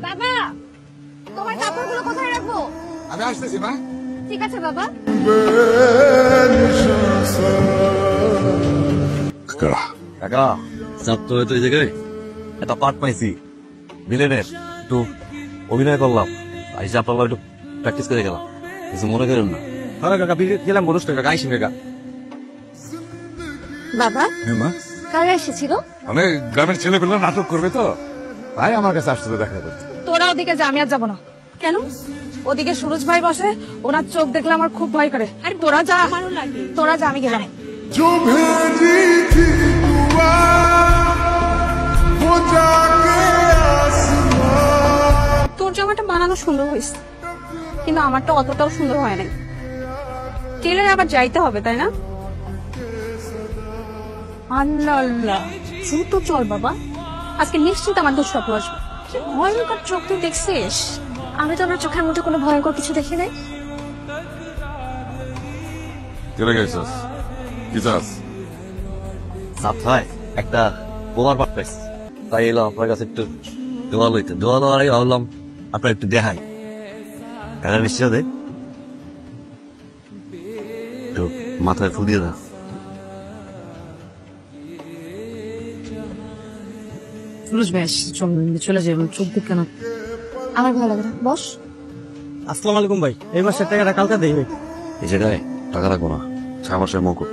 বাবা, তোমার কাপড়গুলো কোথায় রাখবো? আমি আসতেছি মা। ঠিক আছে বাবা। কাকা চাপ তো এই জায়গায় একটা পার্ট পাইছি ভিলেনের, একটু অভিনয় করলাম, আইসা আপনার একটু প্র্যাকটিস করে গেলাম, কিছু মনে করেন না। হ্যাঁ কাকা গেলাম বলুস কাকা, আইসি কাকা। বাবা, মা, কারা এসেছিল? মানে গ্রামের ছেলে পেলে নাটক করবে তো, তাই আমার কাছে আসতে দেখা করতে। তোরা ওদিকে যা, আমি আর যাবো না। কেন? ওদিকে সুরজ ভাই বসে, ওনার চোখ দেখলে আমার খুব ভয় করে। আর তোরা যা, আমারও লাগে। তোরা যা, আমি গেলাম। তোর জামাটা বানানো সুন্দর হয়েছে, কিন্তু আমারটা অতটাও সুন্দর হয় নাই। টেলারে আবার যাইতে হবে, তাই না? আল্লাহ আল্লাহ, দ্রুত চল বাবা, আজকে নিশ্চিত আমার দুঃস্বপ্ন আসবে। কি ভয়ঙ্কর চোখ তুই দেখছিস? আমি তো আমার চোখের মধ্যে কোনো ভয়ঙ্কর কিছু দেখি নাই। চলে গেছিস কি চাস? সাপ ভাই একটা বোমার পাট পাইছি, তাই এলাম আপনার কাছে একটু দোয়া লইতে। দোয়া দেওয়ার আগে ভাবলাম আপনার একটু দেখাই, কাকা নিশ্চয় দে একটু মাথায় ফু দিয়ে দেন। সুরজ ভাই চলে যাবে, চোখ দিক কেন? আমার ভালো লাগে না, বস। আসসালামু আলাইকুম ভাই, এই মাসের টাকাটা কালকে দেই ভাই। এই জায়গায় টাকা রাখবো না, 6 মাসের মকুব।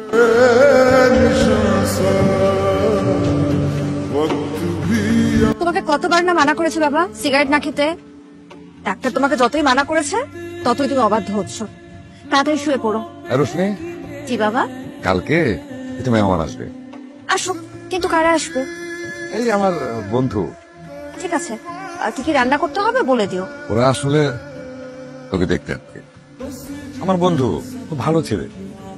তোমাকে কতবার না মানা করেছে বাবা সিগারেট না খেতে? ডাক্তার তোমাকে যতই মানা করেছে ততই তুমি অবাধ্য হচ্ছ। তাড়াতাড়ি শুয়ে পড়ো। রোশনি, জি বাবা। কালকে তুমি আমার আসবে। আসো, কিন্তু কারা আসবে? এই আমার বন্ধু। ঠিক আছে, কি কি রান্না করতে হবে বলে দিও। ওরা আসলে তোকে দেখতে আসবে। আমার বন্ধু খুব ভালো ছেলে,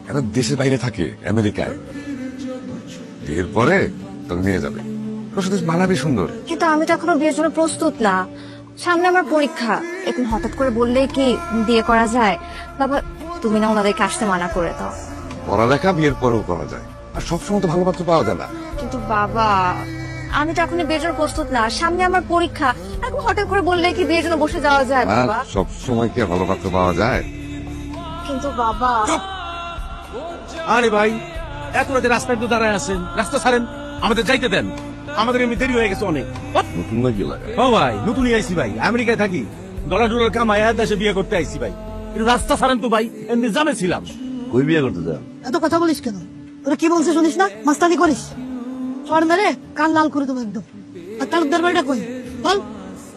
এরা দেশের বাইরে থাকে, আমেরিকায়। এরপরে তোকে নিয়ে যাবে, তোর সাথে মানাবি সুন্দর। কিন্তু আমি তো এখনো বিয়ের জন্য প্রস্তুত না, সামনে আমার পরীক্ষা। এখন হঠাৎ করে বললে কি বিয়ে করা যায়? বাবা, তুমি না ওনাদেরকে আসতে মানা করে দাও। পড়ালেখা বিয়ের পরেও করা যায়, আর সবসময় তো ভালো পাত্র পাওয়া যায় না। কিন্তু বাবা, আমি তো এখন বিয়ের জন্য প্রস্তুত না, সামনে আমার পরীক্ষা। এখন হঠাৎ করে বললে কি বিয়ের জন্য বসে যাওয়া যায় বাবা? সব সময় কি ভালো পাত্র পাওয়া যায়? কিন্তু বাবা, আরে ভাই, এত রাতে রাস্তায় তো দাঁড়ায় আছেন, রাস্তা ছাড়েন, আমাদের যাইতে দেন। আমাদের এমনি দেরি হয়ে গেছে অনেক। নতুন না কি লাগে? ও ভাই, নতুনই আইছি ভাই, আমেরিকায় থাকি, ডলার ডলার কামাই দেশে বিয়ে করতে আইছি ভাই। একটু রাস্তা ছাড়েন তো ভাই, এমনি জামে ছিলাম। কই বিয়ে করতে যান? এত কথা বলিস কেন? তোরা কি বলছে শুনিস না? মাস্তানি করিস? চড় মেরে কান লাল করে দেবো একদম। আর তার দরবারটা কই বল?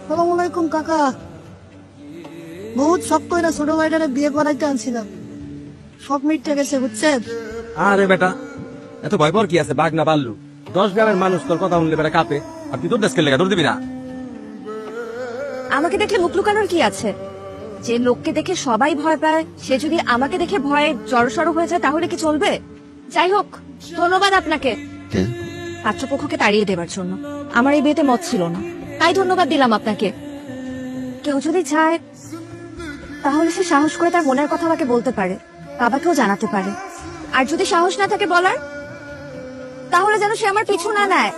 সালাম আলাইকুম কাকা। বহুত সব কইরা ছোট ভাইটারে বিয়ে করাইতে আনছিলাম, সব মিটে গেছে বুঝছেন? আরে বেটা, এত ভয় পাওয়ার কি আছে? বাঘ না পারলু 10 গ্রামের মানুষ তোর কথা শুনলে বেটা কাঁপে, আর তুই তোর দেশকে লেগে তোর দিবি না? আমাকে দেখলে মুখ লুকানোর কি আছে? যে লোককে দেখে সবাই ভয় পায়, সে যদি আমাকে দেখে ভয়ে জড়সড় হয়ে যায় তাহলে কি চলবে? যাই হোক, ধন্যবাদ আপনাকে পাত্রপক্ষকে তাড়িয়ে দেবার জন্য। আমার এই বিয়েতে মত ছিল না, তাই ধন্যবাদ দিলাম আপনাকে। কেউ যদি চায় তাহলে সে সাহস করে তার মনের কথা আমাকে বলতে পারে, বাবাকেও জানাতে পারে। আর যদি সাহস না থাকে বলার, তাহলে যেন সে আমার পিছু না নেয়।